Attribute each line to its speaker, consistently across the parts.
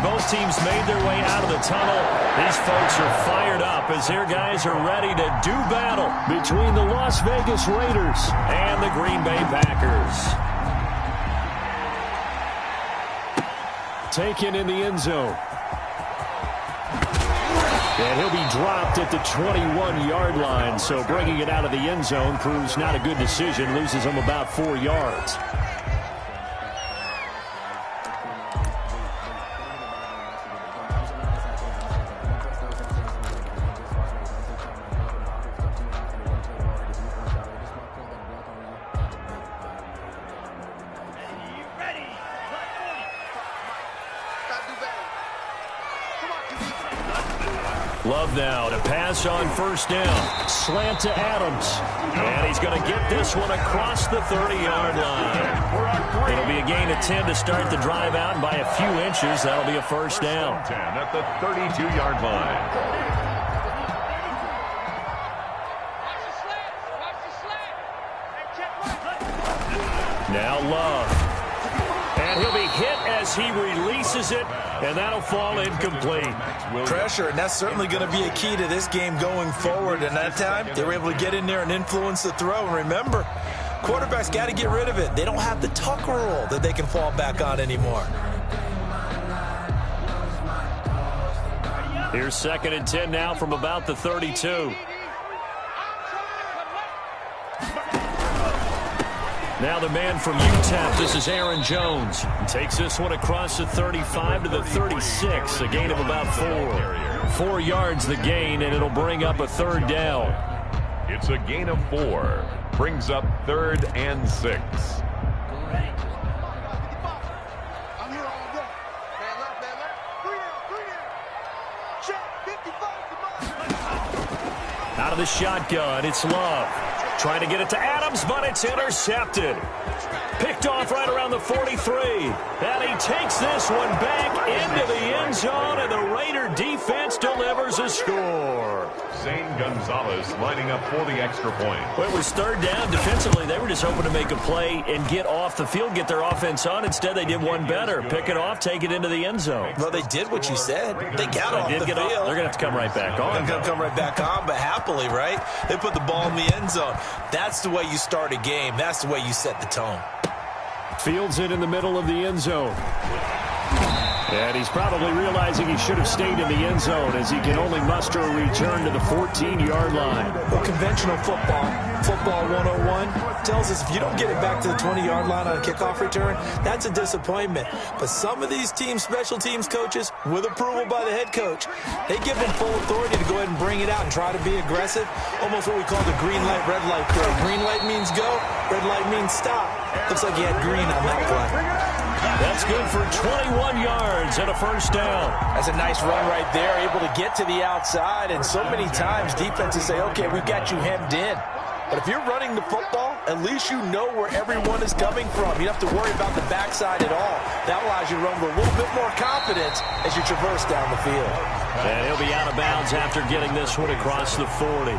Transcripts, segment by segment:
Speaker 1: both teams made their way out of the tunnel, these folks are fired up as their guys are ready to do battle between the Las Vegas Raiders and the Green Bay Packers. Taken in the end zone. And he'll be dropped at the 21-yard line, so bringing it out of the end zone proves not a good decision, loses him about 4 yards. Love now to pass on first down. Slant to Adams. And he's going to get this one across the 30-yard line. It'll be a gain of 10 to start the drive out by a few inches. That'll be a first down.
Speaker 2: 10 at the 32-yard line.
Speaker 1: Now Love. And he'll be hit as he releases it, and that'll fall incomplete.
Speaker 3: Pressure, and that's certainly going to be a key to this game going forward. And that time, they were able to get in there and influence the throw. And remember, quarterbacks got to get rid of it. They don't have the Tucker rule that they can fall back on anymore.
Speaker 1: Here's 2nd and 10 now from about the 32. Now the man from UTEP, this is Aaron Jones. Takes this one across the 35 to the 36, a gain of about 4. 4 yards the gain, and it'll bring up a third down.
Speaker 2: It's a gain of 4. Brings up 3rd and 6.
Speaker 1: Out of the shotgun, it's Love. Trying to get it to Adams, but it's intercepted. Picked off right around the 43. And he takes this one back into the end zone, and the Raider defense delivers a score.
Speaker 2: Zane Gonzalez lining up for the extra point.
Speaker 1: Well, it was third down. Defensively, they were just hoping to make a play and get off the field, get their offense on. Instead, they did one better. Pick it off, take it into the end zone.
Speaker 3: Well, they did what you said. They got off the field.
Speaker 1: They're going to have to come right back on.
Speaker 3: They're going to come right back on, but happily, right? They put the ball in the end zone. That's the way you start a game. That's the way you set the tone.
Speaker 1: Fields it in the middle of the end zone. And he's probably realizing he should have stayed in the end zone as he can only muster a return to the 14-yard line.
Speaker 3: Well, conventional football 101 tells us if you don't get it back to the 20-yard line on a kickoff return, that's a disappointment. But some of these special teams coaches, with approval by the head coach, they give them full authority to go ahead and bring it out and try to be aggressive. Almost what we call the green light, red light play. Green light means go, red light means stop. Looks like he had green on that play.
Speaker 1: That's good for 21 yards and a first down.
Speaker 3: That's a nice run right there, able to get to the outside. And so many times defenses say, okay, we've got you hemmed in. But if you're running the football, at least you know where everyone is coming from. You don't have to worry about the backside at all. That allows you to run with a little bit more confidence as you traverse down the field.
Speaker 1: And he'll be out of bounds after getting this one across the 40.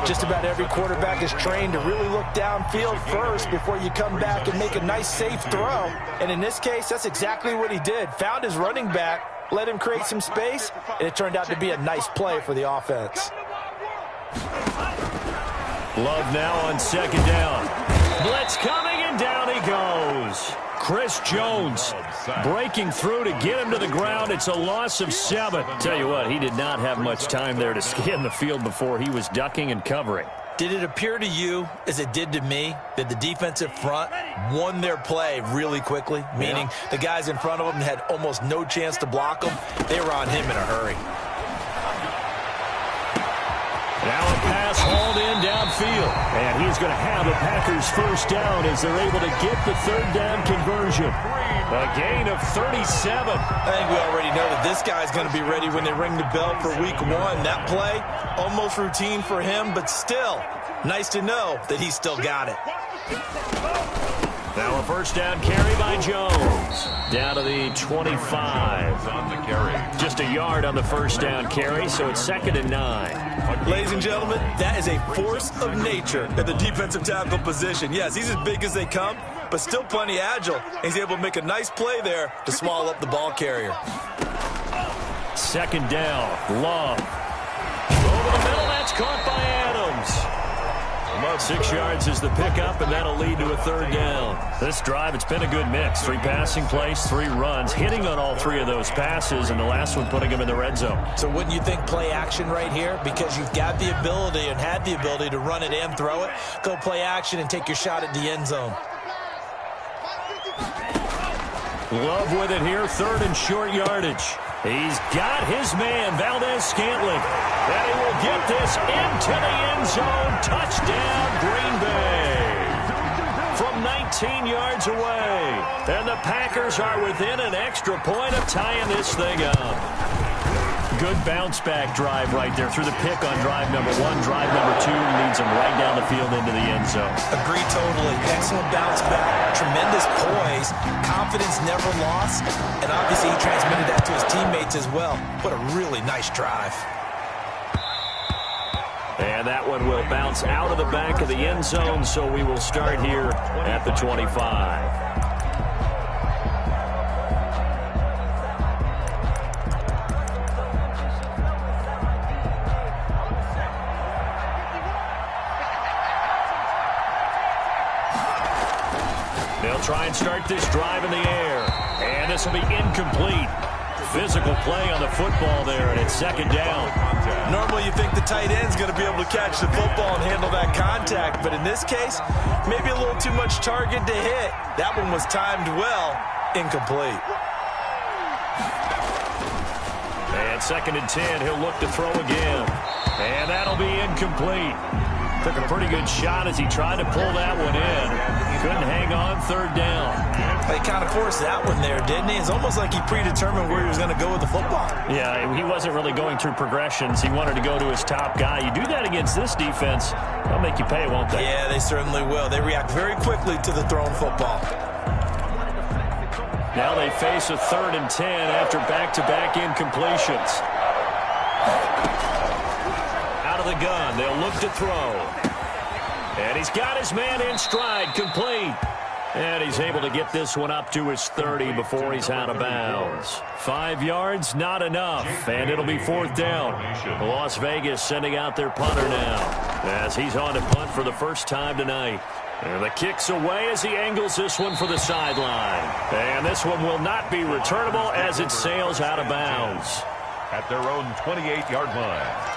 Speaker 3: Just about every quarterback is trained to really look downfield first before you come back and make a nice, safe throw. And in this case, that's exactly what he did. Found his running back, let him create some space, and it turned out to be a nice play for the offense.
Speaker 1: Love now on second down. Blitz coming, and down he goes. Chris Jones breaking through to get him to the ground. It's a loss of 7. Tell you what, he did not have much time there to scan the field before he was ducking and covering.
Speaker 3: Did it appear to you, as it did to me, that the defensive front won their play really quickly? Meaning the guys in front of them had almost no chance to block them. They were on him in a hurry.
Speaker 1: Now a pass hauled in downfield. And he's going to have a Packers first down as they're able to get the third down conversion. A gain of 37.
Speaker 3: I think we already know that this guy's going to be ready when they ring the bell for week 1. That play, almost routine for him, but still, nice to know that he's still got it.
Speaker 1: Now a first down carry by Jones. Down to the 25.
Speaker 2: On the carry.
Speaker 1: Just a yard on the first down carry, so it's 2nd and 9.
Speaker 3: Ladies and gentlemen, that is a force of nature at the defensive tackle position. Yes, he's as big as they come, but still plenty agile. He's able to make a nice play there to swallow up the ball carrier.
Speaker 1: Second down. Love. Over the middle. That's caught by Adams. 6 yards is the pickup, and that'll lead to a third down. This drive, it's been a good mix. 3 passing plays, 3 runs, hitting on all 3 of those passes, and the last one putting them in the red zone.
Speaker 3: So wouldn't you think play action right here? Because you've got the ability and had the ability to run it and throw it. Go play action and take your shot at the end zone.
Speaker 1: Love with it here, 3rd and short yardage. He's got his man, Valdez-Scantling. And he will get this into the end zone. Touchdown, Green Bay. From 19 yards away. And the Packers are within an extra point of tying this thing up. Good bounce-back drive right there through the pick on drive number 1. Drive number 2 leads him right down the field into the end zone.
Speaker 3: Agreed totally. Excellent bounce-back. Tremendous poise. Confidence never lost. And obviously he transmitted that to his teammates as well. What a really nice drive.
Speaker 1: And that one will bounce out of the back of the end zone, so we will start here at the 25. They'll try and start this drive in the air. And this will be incomplete. Physical play on the football there, and it's second down.
Speaker 3: Normally you think the tight end's going to be able to catch the football and handle that contact, but in this case, maybe a little too much target to hit. That one was timed well, incomplete.
Speaker 1: And 2nd and 10, he'll look to throw again. And that'll be incomplete. Took a pretty good shot as he tried to pull that one in. Couldn't hang on, 3rd down.
Speaker 3: They kind of forced that one there, didn't he? It's almost like he predetermined where he was going to go with the football.
Speaker 1: Yeah, he wasn't really going through progressions. He wanted to go to his top guy. You do that against this defense, they'll make you pay, won't they?
Speaker 3: Yeah, they certainly will. They react very quickly to the thrown football.
Speaker 1: Now they face a 3rd and 10 after back-to-back incompletions. Out of the gun, they'll look to throw. And he's got his man in stride, complete. And he's able to get this one up to his 30 before he's out of bounds. 5 yards, not enough. And it'll be 4th down. Las Vegas sending out their punter now, as he's on to punt for the first time tonight. And the kick's away as he angles this one for the sideline. And this one will not be returnable as it sails out of bounds.
Speaker 2: At their own 28-yard line.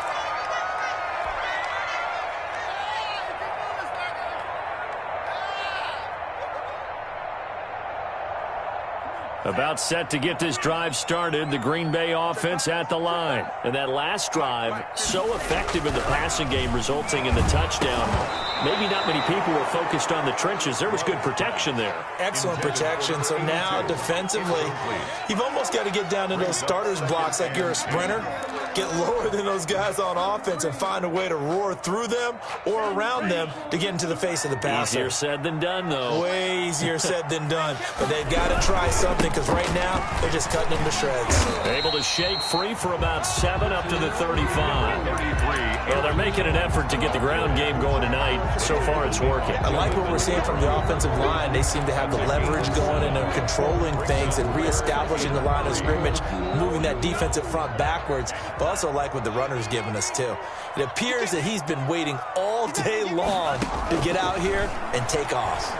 Speaker 1: About set to get this drive started, the Green Bay offense at the line. And that last drive, so effective in the passing game, resulting in the touchdown. Maybe not many people were focused on the trenches. There was good protection there.
Speaker 3: Excellent protection. So now defensively, you've almost got to get down to those starters blocks like you're a sprinter. Get lower than those guys on offense and find a way to roar through them or around them to get into the face of the passer.
Speaker 1: Easier said than done, though.
Speaker 3: Way easier said than done. But they've got to try something, because right now they're just cutting them to shreds.
Speaker 1: Able to shake free for about 7 up to the 35. Well, they're making an effort to get the ground game going tonight. So far, it's working.
Speaker 3: I like what we're seeing from the offensive line. They seem to have the leverage going, and they're controlling things and reestablishing the line of scrimmage, moving that defensive front backwards. But also like what the runner's giving us, too. It appears that he's been waiting all day long to get out here and take off.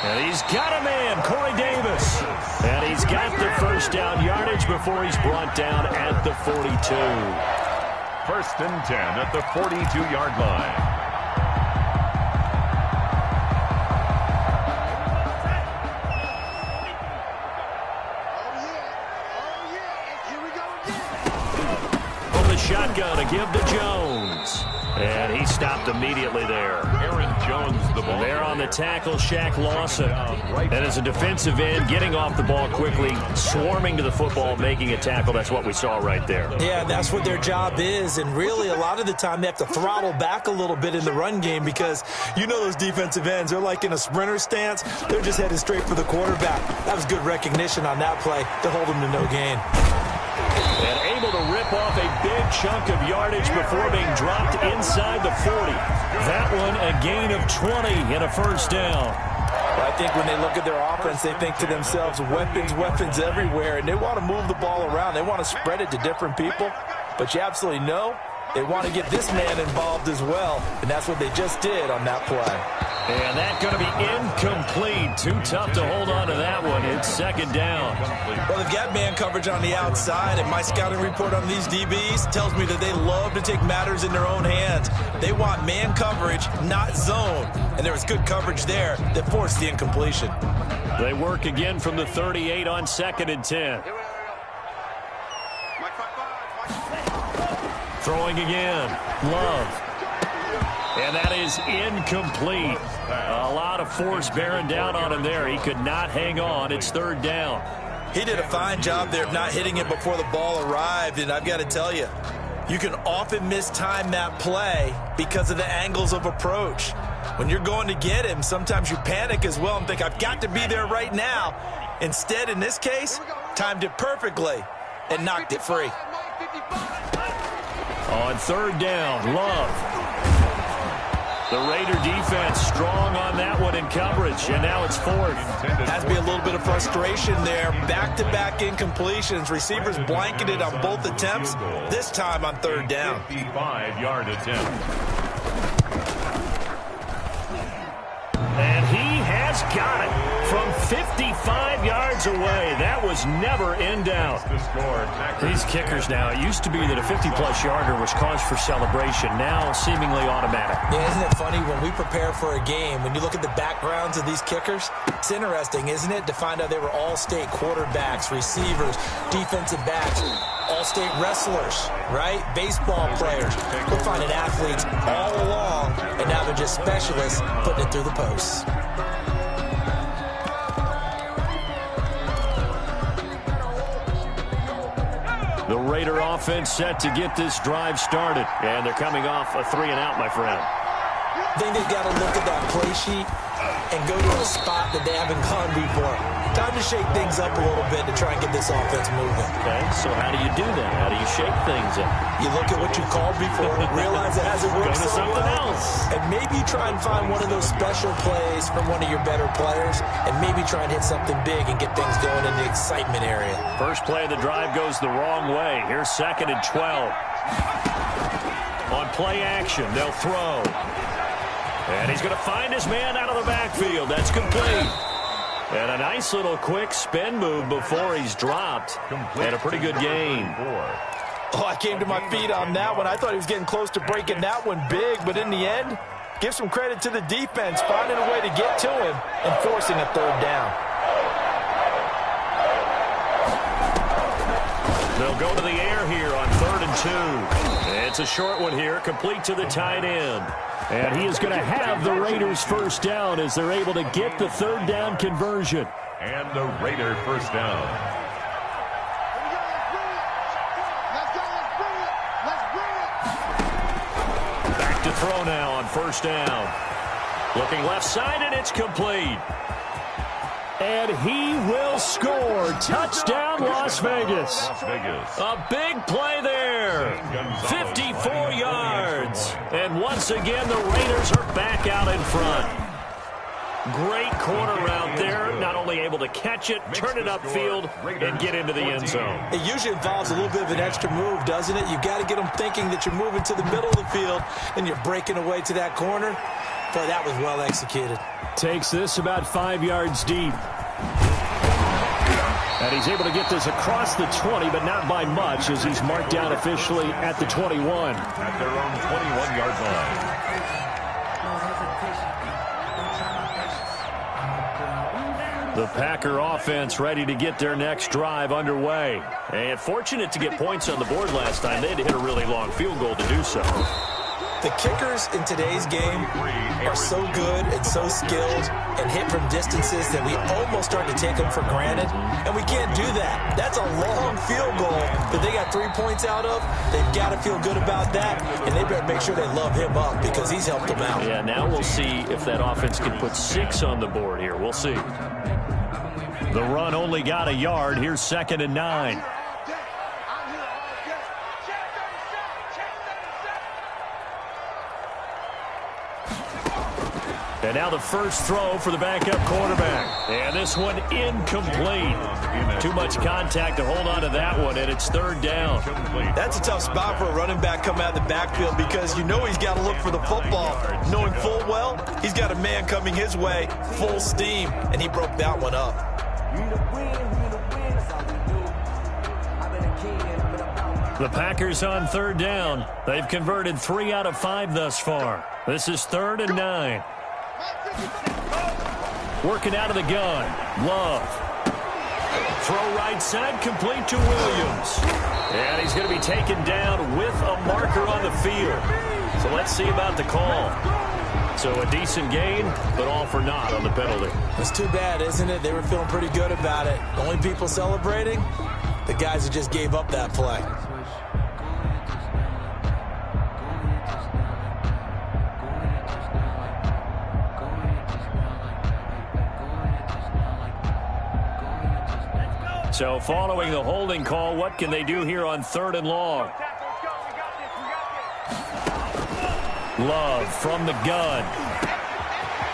Speaker 1: And he's got a man, Corey Davis. And he's got the first down yardage before he's brought down at the 42.
Speaker 2: 1st and 10 at the 42-yard line.
Speaker 1: Shotgun to give to Jones. And he stopped immediately there.
Speaker 2: Aaron Jones, the ball.
Speaker 1: There on the tackle, Shaq Lawson. And as a defensive end, getting off the ball quickly, swarming to the football, making a tackle. That's what we saw right there.
Speaker 3: Yeah, that's what their job is. And really, a lot of the time, they have to throttle back a little bit in the run game, because you know those defensive ends, they're like in a sprinter stance. They're just headed straight for the quarterback. That was good recognition on that play to hold him to no gain.
Speaker 1: And able to rip off a big chunk of yardage before being dropped inside the 40. That one a gain of 20 and a first down.
Speaker 3: Well, I think when they look at their offense, they think to themselves, weapons, weapons everywhere, and they want to move the ball around. They want to spread it to different people, but you absolutely know they want to get this man involved as well, and that's what they just did on that play.
Speaker 1: And that's going to be incomplete. Too tough to hold on to that one. It's second down.
Speaker 3: Well, they've got man coverage on the outside, and my scouting report on these DBs tells me that they love to take matters in their own hands. They want man coverage, not zone. And there was good coverage there that forced the incompletion.
Speaker 1: They work again from the 38 on 2nd and 10. Throwing again. Love. And that is incomplete. A lot of force bearing down on him there. He could not hang on. It's 3rd down.
Speaker 3: He did a fine job there of not hitting it before the ball arrived, and I've got to tell you, you can often mistime that play because of the angles of approach. When you're going to get him, sometimes you panic as well and think, I've got to be there right now. Instead, in this case, timed it perfectly and knocked it free.
Speaker 1: On 3rd down, Love. The Raider defense strong on that one in coverage, and now it's 4th.
Speaker 3: Has to be a little bit of frustration there. Back-to-back incompletions. Receivers blanketed on both attempts, this time on 3rd down.
Speaker 2: 55-yard attempt.
Speaker 1: And he has got it from 55 yards away. That was never in doubt. These kickers now, it used to be that a 50-plus yarder was cause for celebration. Now seemingly automatic.
Speaker 3: Yeah, isn't it funny when we prepare for a game, when you look at the backgrounds of these kickers, it's interesting, isn't it, to find out they were all-state quarterbacks, receivers, defensive backs, all-state wrestlers, right? Baseball players. We're finding athletes all along, and now they're just specialists putting it through the posts.
Speaker 1: The Raider offense set to get this drive started. And they're coming off a 3-and-out, my friend.
Speaker 3: I think they've got to look at that play sheet and go to a spot that they haven't gone before. Time to shake things up a little bit to try and get this offense moving.
Speaker 1: Okay, so how do you do that? How do you shake things up?
Speaker 3: You look at what you called before, realize it hasn't worked so
Speaker 1: something
Speaker 3: well,
Speaker 1: else.
Speaker 3: and maybe try and find one of those special plays from one of your better players, and maybe try and hit something big and get things going in the excitement area.
Speaker 1: First play of the drive goes the wrong way. Here's 2nd and 12. On play action, they'll throw. And he's going to find his man out of the backfield. That's complete. And a nice little quick spin move before he's dropped. And a pretty good gain.
Speaker 3: Oh, I came to my feet on that one. I thought he was getting close to breaking that one big, but in the end, give some credit to the defense, finding a way to get to him and forcing a 3rd down.
Speaker 1: They'll go to the air here on 3rd and 2. It's a short one here, complete to the tight end. And he is going to have the Raiders first down as they're able to get the 3rd down conversion.
Speaker 2: And the Raider first down.
Speaker 1: Back to throw now on 1st down. Looking left side, and it's complete. And he will score. Touchdown, Las Vegas. A big play there. 54 yards. And once again, the Raiders are back out in front. Great corner route there. Not only able to catch it, turn it upfield, and get into the end zone.
Speaker 3: It usually involves a little bit of an extra move, doesn't it? You've got to get them thinking that you're moving to the middle of the field, and you're breaking away to that corner. Boy, that was well executed.
Speaker 1: Takes this about 5 yards deep. And he's able to get this across the 20, but not by much, as he's marked down officially at the 21.
Speaker 2: At their own 21-yard line.
Speaker 1: The Packer offense ready to get their next drive underway. And fortunate to get points on the board last time. They had to hit a really long field goal to do so.
Speaker 3: The kickers in today's game are so good and so skilled and hit from distances that we almost start to take them for granted, and we can't do that. That's a long field goal that they got 3 points out of. They've got to feel good about that, and they better make sure they love him up because he's helped them out.
Speaker 1: Yeah, now we'll see if that offense can put 6 on the board here. We'll see. The run only got a yard. Here's 2nd and 9. And now the first throw for the backup quarterback. And this one incomplete. Too much contact to hold on to that one, and it's third down.
Speaker 3: That's a tough spot for a running back coming out of the backfield because you know he's got to look for the football, knowing full well he's got a man coming his way full steam, and he broke that one up.
Speaker 1: The Packers on third down. They've converted 3 out of 5 thus far. This is 3rd and 9. Working out of the gun. Love. Throw right side, complete to Williams. And he's going to be taken down with a marker on the field. So let's see about the call. So a decent gain, but all for naught on the penalty.
Speaker 3: It's too bad, isn't it? They were feeling pretty good about it. The only people celebrating, the guys who just gave up that play.
Speaker 1: So following the holding call, what can they do here on 3rd and long? Love from the gun.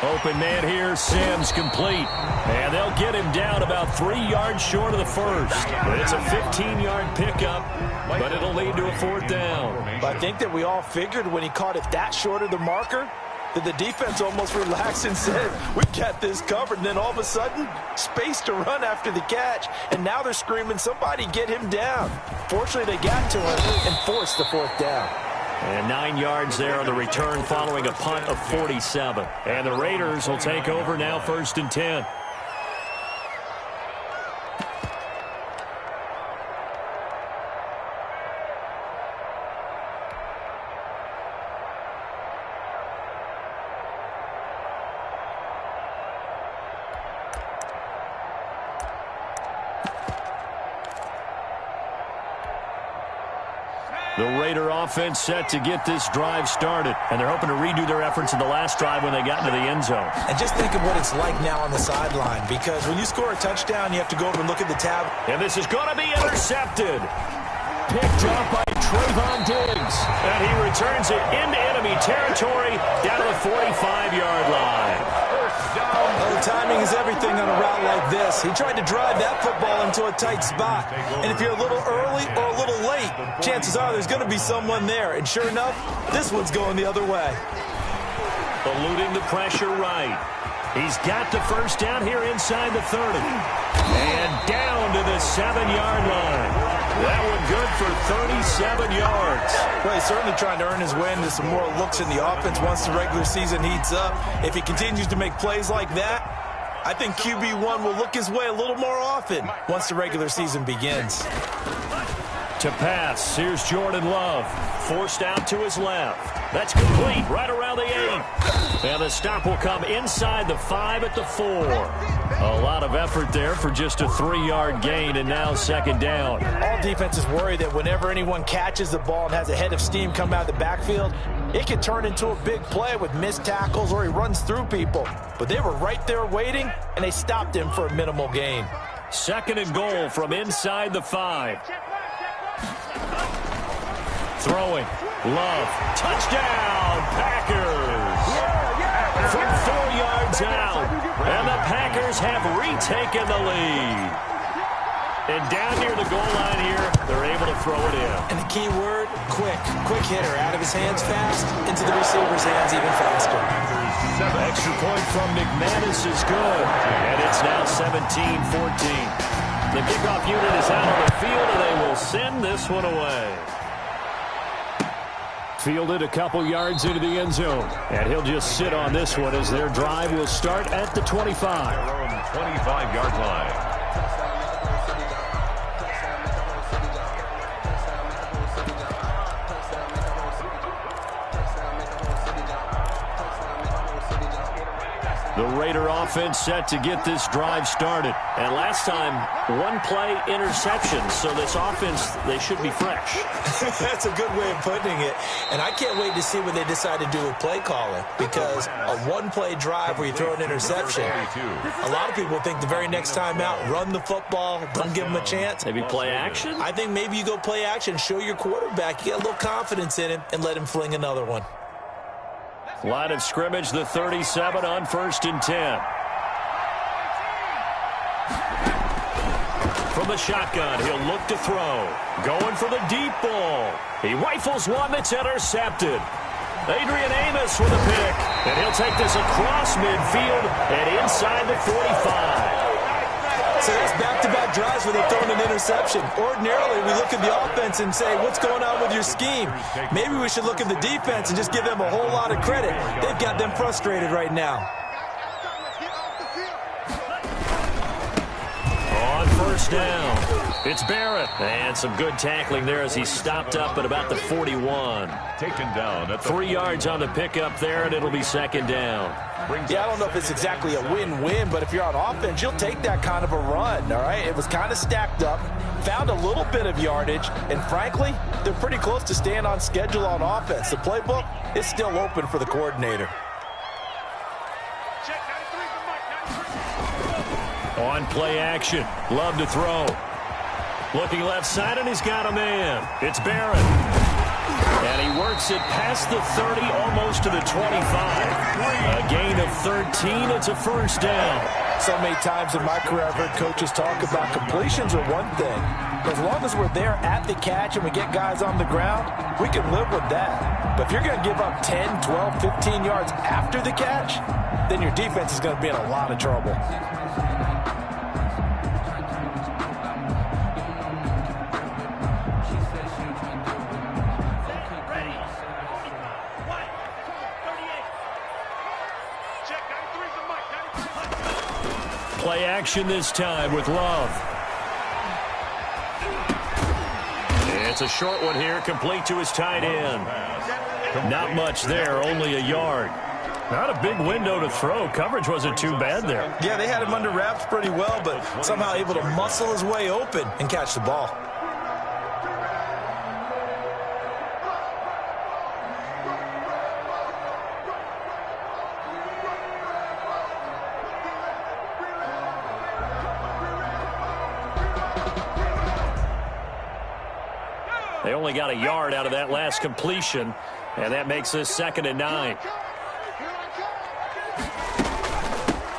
Speaker 1: Open man here, Sims complete. And they'll get him down about 3 yards short of the first. It's a 15-yard pickup, but it'll lead to a 4th down.
Speaker 3: But I think that we all figured when he caught it that short of the marker, that the defense almost relaxed and said, we got this covered. And then all of a sudden, space to run after the catch. And now they're screaming, somebody get him down. Fortunately, they got to him and forced the 4th down.
Speaker 1: And 9 yards there on the return following a punt of 47. And the Raiders will take over now 1st and 10. The Raider offense set to get this drive started. And they're hoping to redo their efforts in the last drive when they got into the end zone.
Speaker 3: And just think of what it's like now on the sideline. Because when you score a touchdown, you have to go over and look at the tab.
Speaker 1: And this is going to be intercepted. Picked up by Trayvon Diggs. And he returns it into enemy territory down to the 45-yard line.
Speaker 3: Well, the timing is everything on a route like this. He tried to drive that football into a tight spot. And if you're a little early or a little late, chances are there's going to be someone there. And sure enough, this one's going the other way.
Speaker 1: Eluding the pressure right. He's got the first down here inside the 30. And down to the 7-yard line. That one good for 37 yards.
Speaker 3: Well, he's certainly trying to earn his way into some more looks in the offense once the regular season heats up. If he continues to make plays like that, I think QB1 will look his way a little more often once the regular season begins.
Speaker 1: To pass, here's Jordan Love. Forced out to his left. That's complete right around the 8. And the stop will come inside the 5 at the 4. A lot of effort there for just a 3-yard gain, and now 2nd down.
Speaker 3: All defenses worry that whenever anyone catches the ball and has a head of steam come out of the backfield, it can turn into a big play with missed tackles or he runs through people. But they were right there waiting, and they stopped him for a minimal gain.
Speaker 1: 2nd and goal from inside the 5. Throwing. Love. Touchdown, Packers. From 4 yards out. And the Packers have retaken the lead. And down near the goal line here, they're able to throw it in.
Speaker 3: And the key word, quick. Quick hitter. Out of his hands fast, into the receiver's hands even faster.
Speaker 1: Extra point from McManus is good. And it's now 17-14. The kickoff unit is out on the field, and they will send this one away. Fielded a couple yards into the end zone. And he'll just sit on this one as their drive will start at the 25.
Speaker 2: 25-yard line.
Speaker 1: The Raider offense set to get this drive started. And last time, 1-play interception. So this offense, they should be fresh.
Speaker 3: That's a good way of putting it. And I can't wait to see what they decide to do with play calling. Because a 1-play drive where you throw an interception, a lot of people think the very next time out, run the football, don't give them a chance.
Speaker 1: Maybe play action?
Speaker 3: I think maybe you go play action, show your quarterback, you get a little confidence in him, and let him fling another one.
Speaker 1: Line of scrimmage, the 37 on 1st and 10. From the shotgun, he'll look to throw. Going for the deep ball. He rifles one that's intercepted. Adrian Amos with a pick. And he'll take this across midfield and inside the 45.
Speaker 3: So that's back-to-back drives where they've thrown an interception. Ordinarily, we look at the offense and say, what's going on with your scheme? Maybe we should look at the defense and just give them a whole lot of credit. They've got them frustrated right now.
Speaker 1: On 1st down, it's Barrett. And some good tackling there as he stopped up at about the 41.
Speaker 2: Taken down at the
Speaker 1: 3 yards on the pickup there, and it'll be 2nd down.
Speaker 3: Yeah, I don't know if it's exactly a win-win, but if you're on offense, you'll take that kind of a run, all right? It was kind of stacked up, found a little bit of yardage, and frankly, they're pretty close to staying on schedule on offense. The playbook is still open for the coordinator.
Speaker 1: On play action, Love to throw. Looking left side, and he's got a man. It's Barrett. And he works it past the 30, almost to the 25. A gain of 13. It's a 1st down.
Speaker 3: So many times in my career, I've heard coaches talk about completions are one thing. As long as we're there at the catch and we get guys on the ground, we can live with that. But if you're going to give up 10, 12, 15 yards after the catch, then your defense is going to be in a lot of trouble.
Speaker 1: Play action this time with Love. It's a short one here, complete to his tight end. Not much there, only a yard. Not a big window to throw. Coverage wasn't too bad there.
Speaker 3: Yeah, they had him under wraps pretty well, but somehow able to muscle his way open and catch the ball.
Speaker 1: They only got a yard out of that last completion, and that makes this 2nd and 9.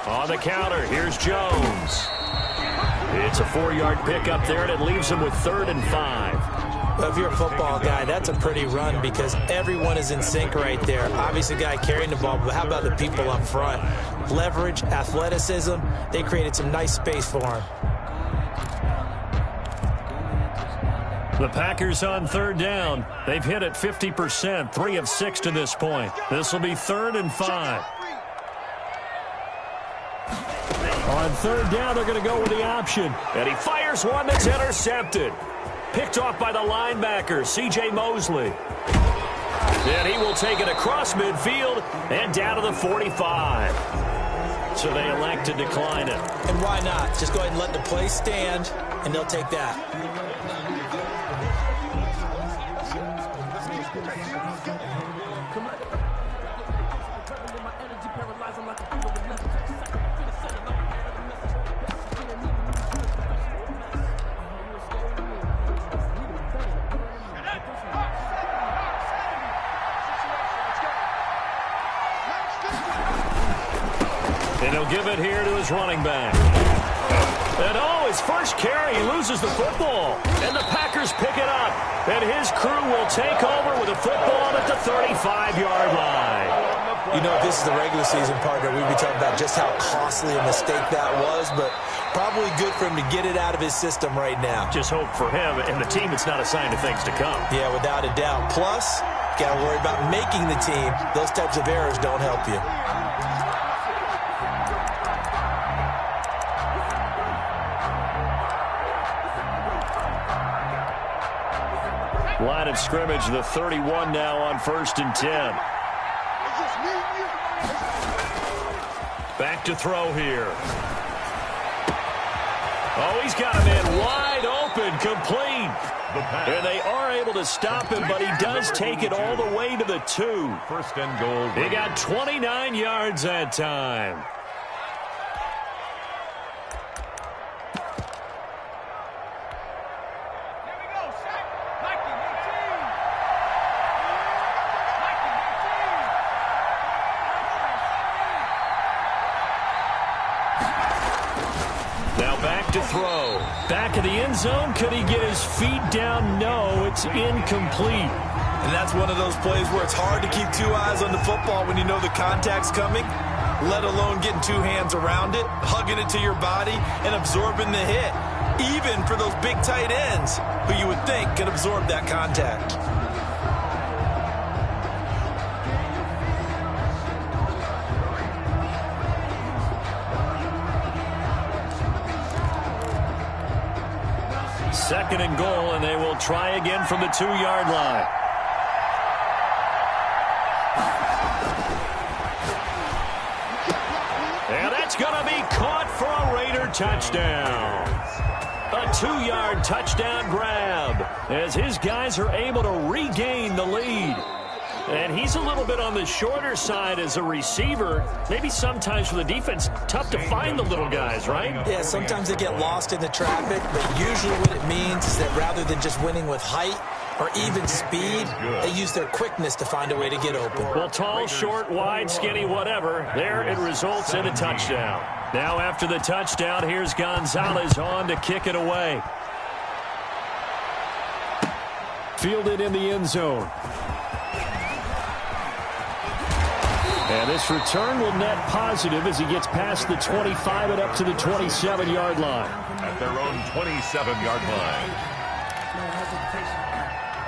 Speaker 1: On the counter, here's Jones. It's a 4-yard pickup there, and it leaves him with 3rd and 5.
Speaker 3: Well, if you're a football guy, that's a pretty run because everyone is in sync right there. Obviously, the guy carrying the ball, but how about the people up front? Leverage, athleticism, they created some nice space for him.
Speaker 1: The Packers on 3rd down. They've hit it 50%, 3 of 6 to this point. This will be 3rd and 5. On 3rd down, they're going to go with the option. And he fires one that's intercepted. Picked off by the linebacker, C.J. Mosley. And he will take it across midfield and down to the 45. So they elect to decline it.
Speaker 3: And why not? Just go ahead and let the play stand, and they'll take that.
Speaker 1: And he'll give it here to his running back. And his first carry, he loses the football. And the Packers pick it up. And his crew will take over with a football at the 35-yard line.
Speaker 3: You know, if this is the regular season partner, we'd be talking about just how costly a mistake that was, but probably good for him to get it out of his system right now.
Speaker 1: Just hope for him and the team it's not a sign of things to come.
Speaker 3: Yeah, without a doubt. Plus, got to worry about making the team. Those types of errors don't help you.
Speaker 1: Line of scrimmage, the 31 now on 1st and 10. Back to throw here. Oh, he's got a man wide open, complete. And they are able to stop him, but he does take it all the way to the 2.
Speaker 2: 1st and goal.
Speaker 1: He got 29 yards that time. to throw. Back of the end zone. Could he get his feet down? No, it's incomplete.
Speaker 3: And that's one of those plays where it's hard to keep two eyes on the football when you know the contact's coming, let alone getting two hands around it, hugging it to your body, and absorbing the hit. Even for those big tight ends who you would think can absorb that contact.
Speaker 1: Second and goal, and they will try again from the 2-yard line. And that's going to be caught for a Raider touchdown. A 2-yard touchdown grab as his guys are able to regain the lead. And he's a little bit on the shorter side as a receiver. Maybe sometimes for the defense, tough to find the little guys, right?
Speaker 3: Yeah, sometimes they get lost in the traffic, but usually what it means is that rather than just winning with height or even speed, they use their quickness to find a way to get open.
Speaker 1: Well, tall, short, wide, skinny, whatever, there it results in a touchdown. Now after the touchdown, here's Gonzalez on to kick it away. Fielded in the end zone. And this return will net positive as he gets past the 25 and up to the 27-yard line.
Speaker 2: At their own 27-yard line.
Speaker 4: No hesitation.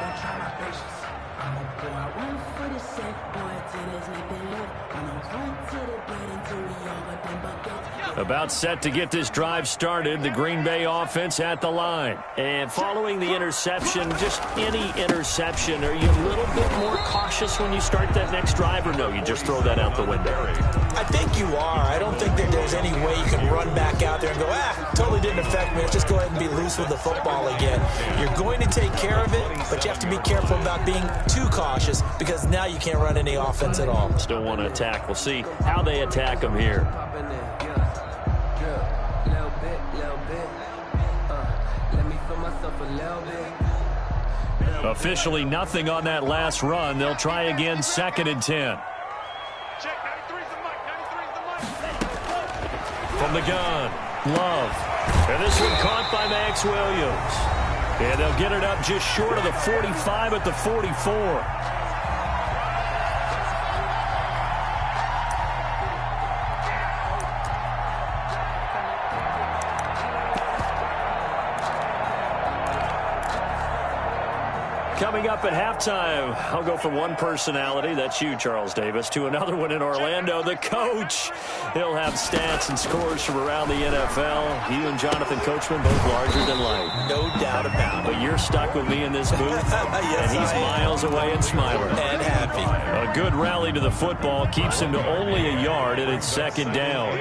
Speaker 4: Don't try my patience. I'm a boy. I run for the safe boy till there's nothing left. I'm a run to the bed until we all got them buckets.
Speaker 1: About set to get this drive started, the Green Bay offense at the line. And following the interception, just any interception, are you a little bit more cautious when you start that next drive, or no, you just throw that out the window?
Speaker 3: I think you are. I don't think that there's any way you can run back out there and go, totally didn't affect me. Let's just go ahead and be loose with the football again. You're going to take care of it, but you have to be careful about being too cautious because now you can't run any offense at all.
Speaker 1: Still want to attack. We'll see how they attack them here. Officially nothing on that last run. They'll try again, 2nd and 10. From the gun, Love. And this one caught by Max Williams. And they'll get it up just short of the 45 at the 44. Coming up at halftime, I'll go from one personality, that's you, Charles Davis, to another one in Orlando, the coach. He'll have stats and scores from around the NFL. You and Jonathan Coachman, both larger than life.
Speaker 3: No doubt about it.
Speaker 1: But you're stuck with me in this booth,
Speaker 3: yes,
Speaker 1: and he's miles away and smiling.
Speaker 3: And happy.
Speaker 1: A good rally to the football keeps him to only a yard, and it's 2nd down.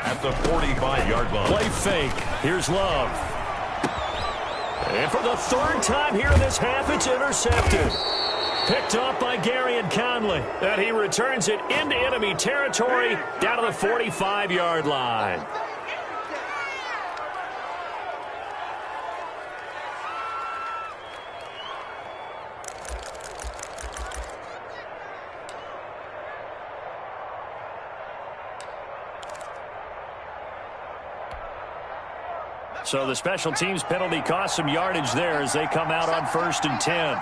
Speaker 2: At the 45-yard line.
Speaker 1: Play fake. Here's Love. And for the 3rd time here in this half, it's intercepted. Picked off by Gary and Conley. And he returns it into enemy territory down to the 45-yard line. So the special teams penalty cost some yardage there as they come out on 1st and 10.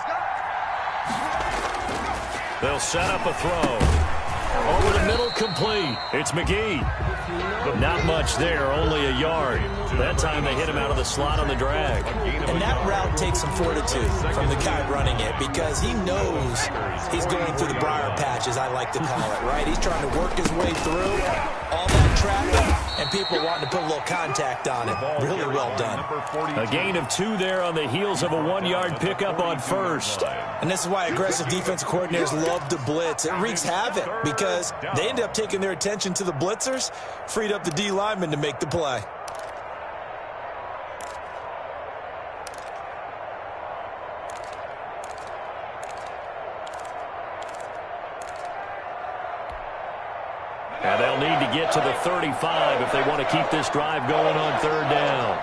Speaker 1: They'll set up a throw. Over the middle, complete. It's McGee. Not much there, only a yard. That time they hit him out of the slot on the drag.
Speaker 3: And that route takes some fortitude from the guy running it because he knows he's going through the briar patch, as I like to call it, right? He's trying to work his way through all that traffic and people wanting to put a little contact on it. Really well done.
Speaker 1: A gain of 2 there on the heels of a 1-yard pickup on 1st.
Speaker 3: And this is why aggressive defensive coordinators love to blitz. It wreaks havoc because they end up taking their attention to the blitzers, freed up the D lineman to make the play.
Speaker 1: And they'll need to get to the 35 if they want to keep this drive going on 3rd down.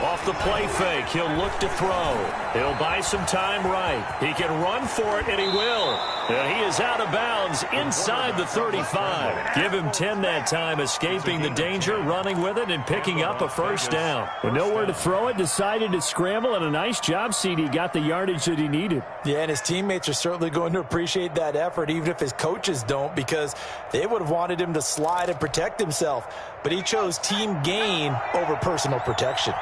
Speaker 1: Off the play fake. He'll look to throw. He'll buy some time right. He can run for it, and he will. And he is out of bounds inside the 35. Give him 10 that time, escaping the danger, running with it, and picking up a first down.
Speaker 5: With nowhere to throw it, decided to scramble, and a nice job, CD. Got the yardage that he needed.
Speaker 3: Yeah, and his teammates are certainly going to appreciate that effort, even if his coaches don't, because they would have wanted him to slide and protect himself. But he chose team gain over personal protection.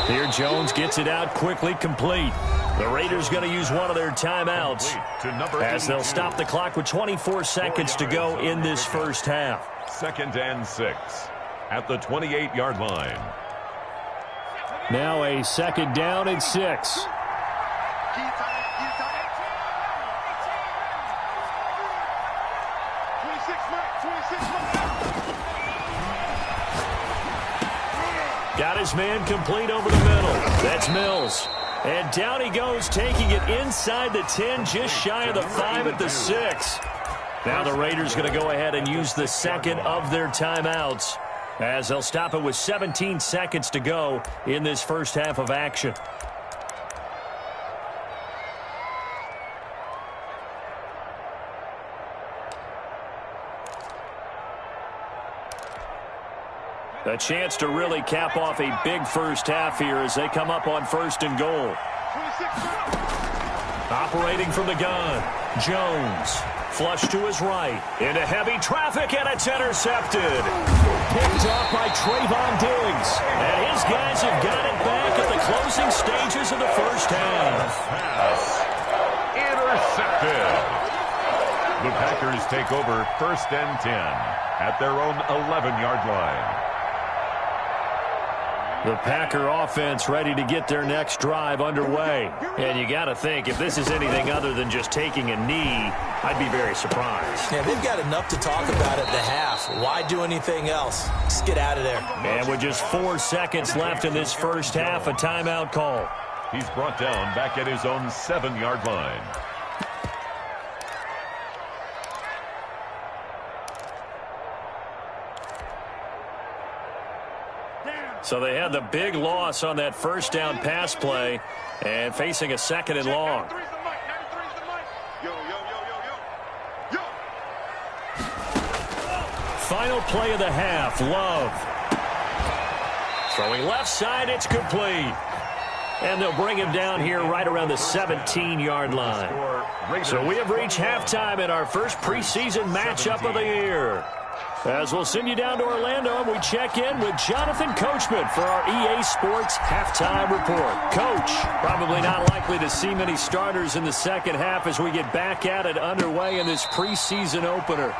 Speaker 1: Here Jones gets it out quickly, complete. The Raiders going to use one of their timeouts as they'll stop the clock with 24 seconds to go in this first half.
Speaker 2: 2nd and 6 at the 28-yard line.
Speaker 5: Now a 2nd down and 6.
Speaker 1: Got his man complete over the middle. That's Mills. And down he goes, taking it inside the 10, just shy of the 5 at the 6. Now the Raiders going to go ahead and use the second of their timeouts as they'll stop it with 17 seconds to go in this first half of action. A chance to really cap off a big first half here as they come up on 1st and goal. Operating from the gun, Jones. Flush to his right. Into heavy traffic, and it's intercepted. Picked off by Trayvon Diggs. And his guys have got it back at the closing stages of the first half.
Speaker 2: Pass intercepted. The Packers take over 1st and 10 at their own 11-yard line.
Speaker 1: The Packer offense ready to get their next drive underway. And you got to think, if this is anything other than just taking a knee, I'd be very surprised.
Speaker 3: Yeah, they've got enough to talk about at the half. Why do anything else? Just get out of there.
Speaker 1: And with just 4 seconds left in this first half, a timeout call.
Speaker 2: He's brought down back at his own 7-yard line.
Speaker 1: So they had the big loss on that first down pass play and facing a 2nd and long. Final play of the half, Love. Throwing left side, it's complete. And they'll bring him down here right around the 17-yard line. So we have reached halftime in our first preseason matchup of the year. As we'll send you down to Orlando, and we check in with Jonathan Coachman for our EA Sports Halftime Report. Coach, probably not likely to see many starters in the second half as we get back at it underway in this preseason opener.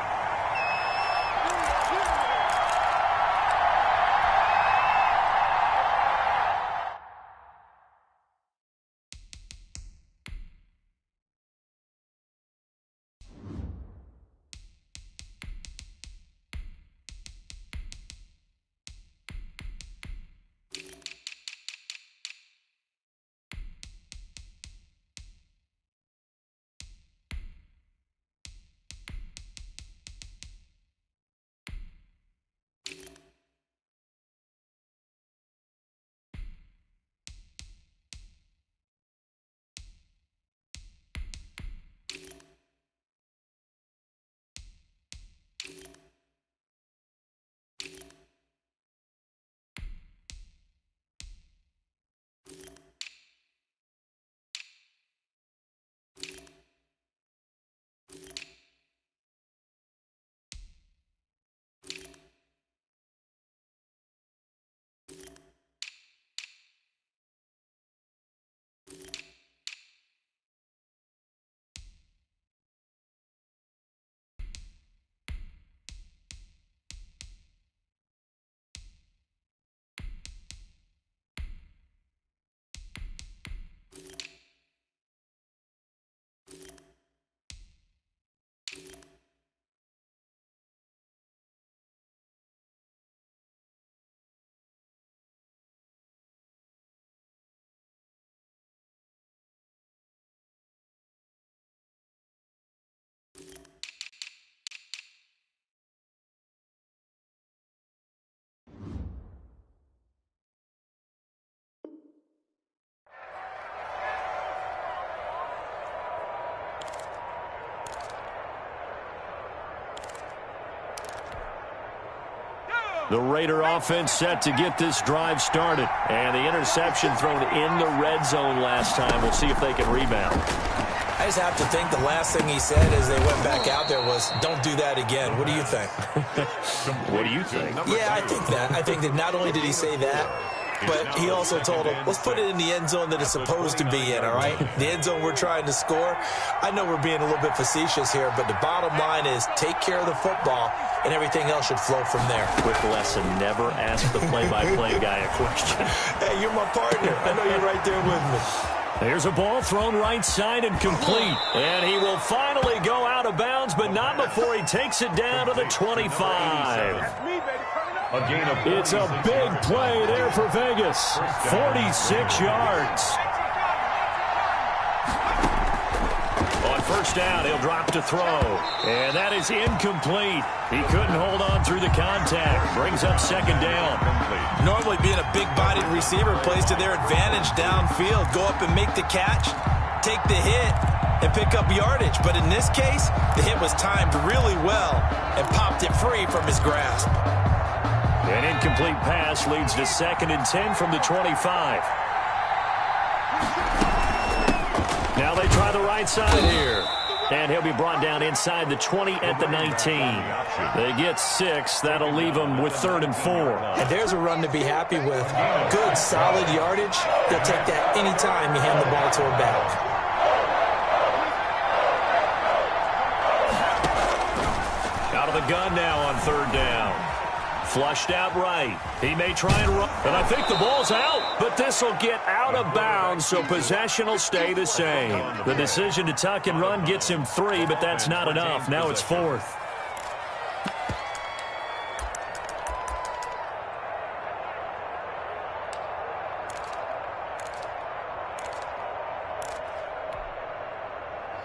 Speaker 1: The Raider offense set to get this drive started. And the interception thrown in the red zone last time. We'll see if they can rebound.
Speaker 3: I just have to think the last thing he said as they went back out there was, don't do that again. What do you think?
Speaker 1: What do you think?
Speaker 3: Yeah, I think that. I think that not only did he say that, but he also told him, let's put it in the end zone that it's supposed to be in, all right? The end zone we're trying to score. I know we're being a little bit facetious here, but the bottom line is take care of the football, and everything else should flow from there.
Speaker 1: Quick lesson, never ask the play-by-play guy a question.
Speaker 3: Hey, you're my partner. I know you're right there with me.
Speaker 1: There's a ball thrown right side and complete. And he will finally go out of bounds, but not before he takes it down to the 25. It's a big play there for Vegas. 46 yards. On first down, he'll drop to throw. And that is incomplete. He couldn't hold on through the contact. Brings up second down.
Speaker 3: Normally being a big-bodied receiver plays to their advantage downfield. Go up and make the catch, take the hit, and pick up yardage. But in this case, the hit was timed really well and popped it free from his grasp.
Speaker 1: An incomplete pass leads to 2nd and 10 from the 25. Now they try the right side here. And he'll be brought down inside the 20 at the 19. They get 6. That'll leave them with 3rd and 4.
Speaker 3: And there's a run to be happy with. Good, solid yardage. They'll take that anytime you hand the ball to a back.
Speaker 1: Out of the gun now on 3rd down. Flushed out right. He may try and run. And I think the ball's out. But this will get out of bounds, so possession will stay the same. The decision to tuck and run gets him 3, but that's not enough. Now it's 4th.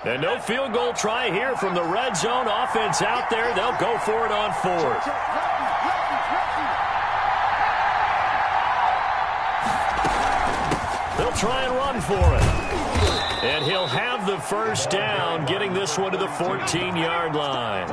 Speaker 1: And no field goal try here from the red zone. Offense out there. They'll go for it on 4th. They'll try and run for it. And he'll have the first down, getting this one to the 14-yard line.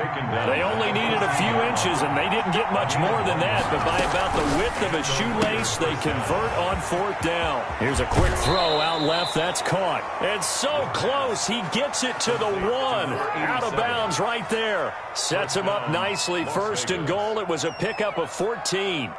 Speaker 1: They only needed a few inches, and they didn't get much more than that. But by about the width of a shoelace, they convert on 4th down. Here's a quick throw out left. That's caught. And so close. He gets it to the 1. Out of bounds right there. Sets him up nicely. 1st and goal. It was a pickup of 14.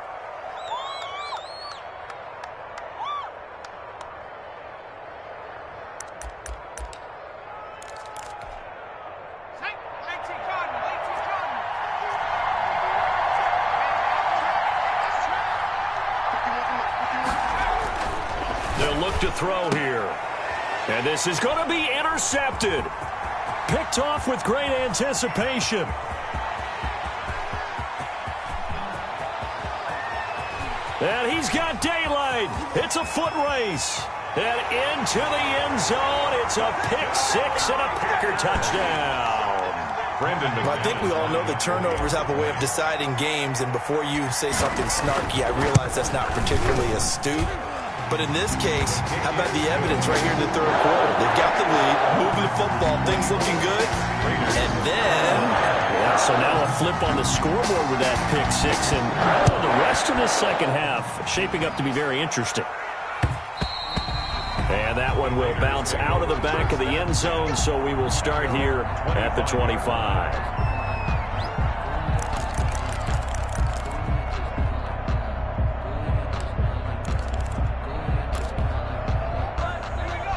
Speaker 1: To throw here. And this is going to be intercepted. Picked off with great anticipation. And he's got daylight. It's a foot race. And into the end zone. It's a pick 6 and a Packer touchdown.
Speaker 3: Well, I think we all know that turnovers have a way of deciding games. And before you say something snarky, I realize that's not particularly astute. But in this case, how about the evidence right here in the 3rd quarter? They've got the lead, moving the football, things looking good. And then...
Speaker 1: Yeah, so now a flip on the scoreboard with that pick 6. And the rest of the second half shaping up to be very interesting. And that one will bounce out of the back of the end zone, so we will start here at the 25.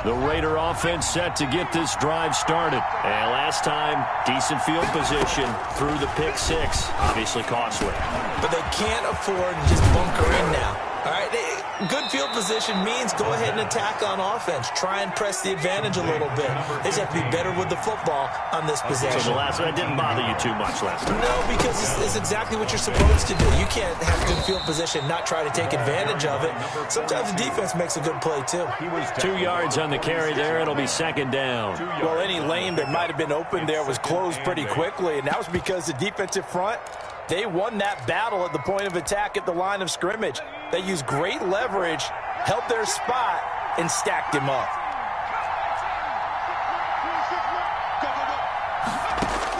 Speaker 1: The Raider offense set to get this drive started. And last time, decent field position through the pick 6. Obviously costly.
Speaker 3: But they can't afford to just bunker in now. All right, good field position means go ahead and attack on offense. Try and press the advantage a little bit. They just have to be better with the football on this possession.
Speaker 1: So the last one didn't bother you too much last time?
Speaker 3: No, because it's exactly what you're supposed to do. You can't have good field position, not try to take advantage of it. Sometimes the defense makes a good play, too.
Speaker 1: 2 yards on the carry there. It'll be 2nd down.
Speaker 3: Well, any lane that might have been open there was closed pretty quickly, and that was because the defensive front, they won that battle at the point of attack at the line of scrimmage. They used great leverage, held their spot, and stacked him up.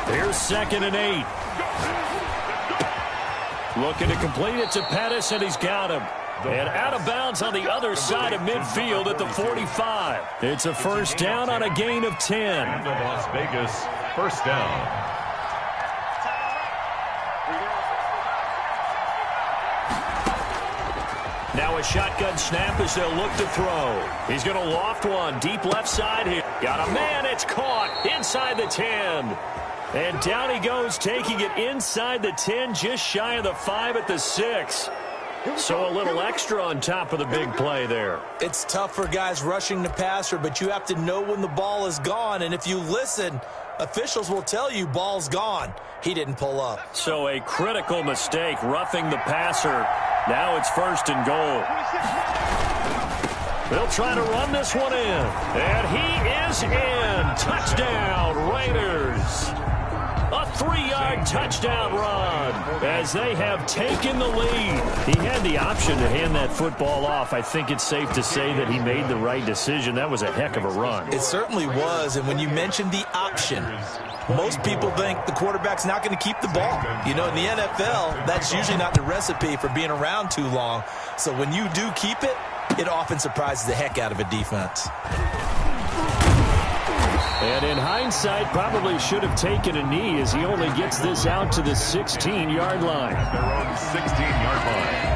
Speaker 1: Here's 2nd and 8. Looking to complete it to Pettis, and he's got him. And out of bounds on the other side of midfield at the 45. It's a first down on a gain of 10.
Speaker 2: Las Vegas, first down.
Speaker 1: Now a shotgun snap as they'll look to throw. He's going to loft one deep left side here. Got a man. It's caught inside the 10. And down he goes, taking it inside the 10, just shy of the 5 at the 6. So a little extra on top of the big play there.
Speaker 3: It's tough for guys rushing the passer, but you have to know when the ball is gone. And if you listen, officials will tell you ball's gone. He didn't pull up.
Speaker 1: So a critical mistake, roughing the passer. Now it's first and goal. They'll try to run this one in. And he is in. Touchdown, Raiders. A 3-yard touchdown run as they have taken the lead. He had the option to hand that football off. I think it's safe to say that he made the right decision. That was a heck of a run.
Speaker 3: It certainly was. And when you mentioned the option, most people think the quarterback's not going to keep the ball. You know, in the NFL, that's usually not the recipe for being around too long. So when you do keep it, it often surprises the heck out of a defense.
Speaker 5: And in hindsight, probably should have taken a knee as he only gets this out to the 16-yard line.
Speaker 2: At their own 16-yard line.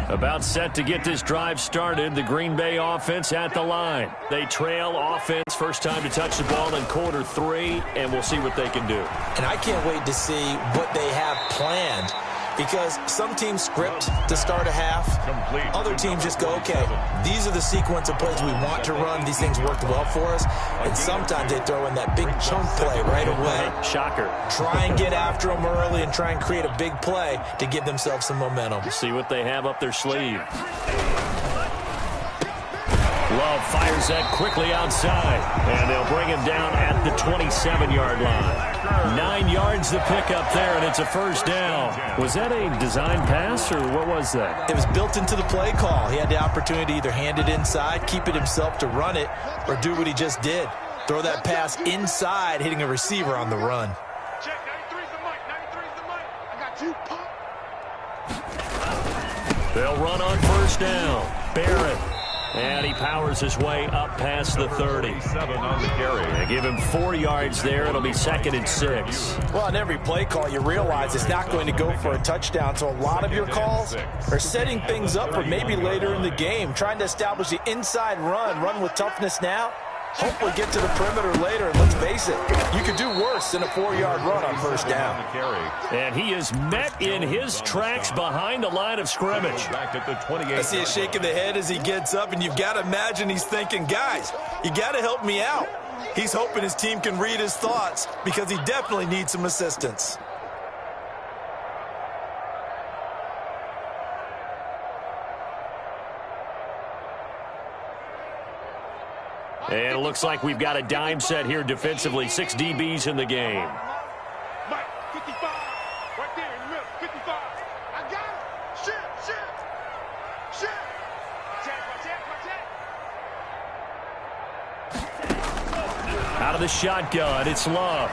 Speaker 1: About set to get this drive started. The Green Bay offense at the line. They trail offense. First time to touch the ball in quarter 3, and we'll see what they can do.
Speaker 3: And I can't wait to see what they have planned, because some teams script to start a half. Other teams just go, okay, these are the sequence of plays we want to run. These things worked well for us. And sometimes they throw in that big chunk play right away.
Speaker 1: Shocker.
Speaker 3: Try and get after them early and try and create a big play to give themselves some momentum.
Speaker 1: See what they have up their sleeve. Love fires that quickly outside, and they'll bring him down at the 27-yard line. 9 yards to pick up there, and it's a first down. Was that a design pass, or what was that?
Speaker 3: It was built into the play call. He had the opportunity to either hand it inside, keep it himself to run it, or do what he just did. Throw that pass inside, hitting a receiver on the run.
Speaker 6: Check, 93's the mic, 93's the mic. I got you, pump.
Speaker 1: They'll run on first down. Barrett. And he powers his way up past the 30.
Speaker 2: 7 on the carry.
Speaker 1: They give him 4 yards there. It'll be 2nd and 6.
Speaker 3: Well, on every play call, you realize it's not going to go for a touchdown. So a lot of your calls are setting things up for maybe later in the game, trying to establish the inside run with toughness now. Hopefully get to the perimeter later. And let's face it, you could do worse than a 4-yard run on first down.
Speaker 1: And he is met in his tracks behind the line of scrimmage.
Speaker 2: Back at the 28.
Speaker 3: I see a shake of the head as he gets up, and you've got to imagine he's thinking, guys, you got to help me out. He's hoping his team can read his thoughts because he definitely needs some assistance.
Speaker 1: And it looks like we've got a dime set here defensively. 6 DBs in the game.
Speaker 6: Mike, 55. Right there in the middle, 55. I got it. Shit. Check.
Speaker 1: Out of the shotgun, it's Love.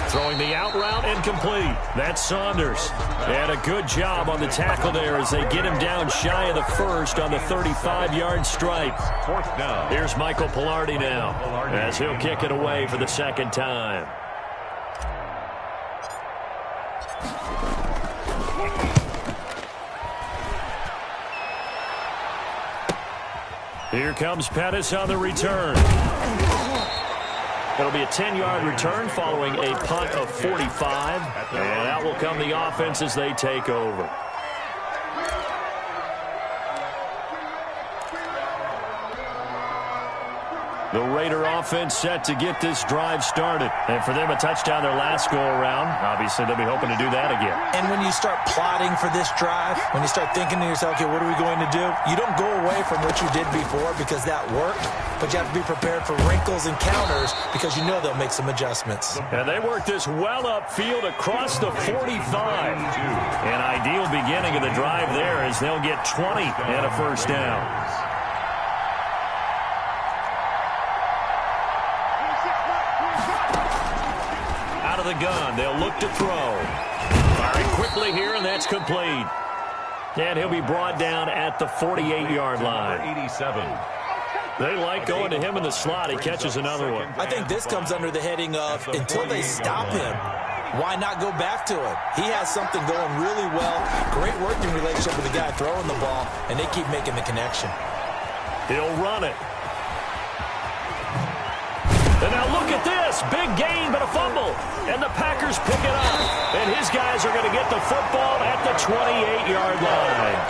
Speaker 1: Throwing the out route incomplete. That's Saunders. And a good job on the tackle there as they get him down shy of the first on the 35-yard stripe.
Speaker 2: 4th down.
Speaker 1: Here's Michael Pilardi now as he'll kick it away for the 2nd time. Here comes Pettis on the return. It'll be a 10-yard return following a punt of 45. And out will come the offense as they take over. The Raider offense set to get this drive started. And for them, a touchdown their last go-around. Obviously, they'll be hoping to do that again.
Speaker 3: And when you start plotting for this drive, when you start thinking to yourself, okay, what are we going to do? You don't go away from what you did before because that worked, but you have to be prepared for wrinkles and counters because you know they'll make some adjustments.
Speaker 1: And they work this well upfield across the 45. An ideal beginning of the drive there as they'll get 20 and a first down. The gun. They'll look to throw. Firing quickly here, and that's complete. And he'll be brought down at the 48-yard line.
Speaker 2: 87.
Speaker 1: They like going to him in the slot. He catches another one.
Speaker 3: I think this comes under the heading of until they stop him, why not go back to him? He has something going really well. Great working relationship with the guy throwing the ball, and they keep making the connection.
Speaker 1: He'll run it. And now look at this. Big gain, but a fumble. And the Packers pick it up. And his guys are going to get the football at the 28-yard line.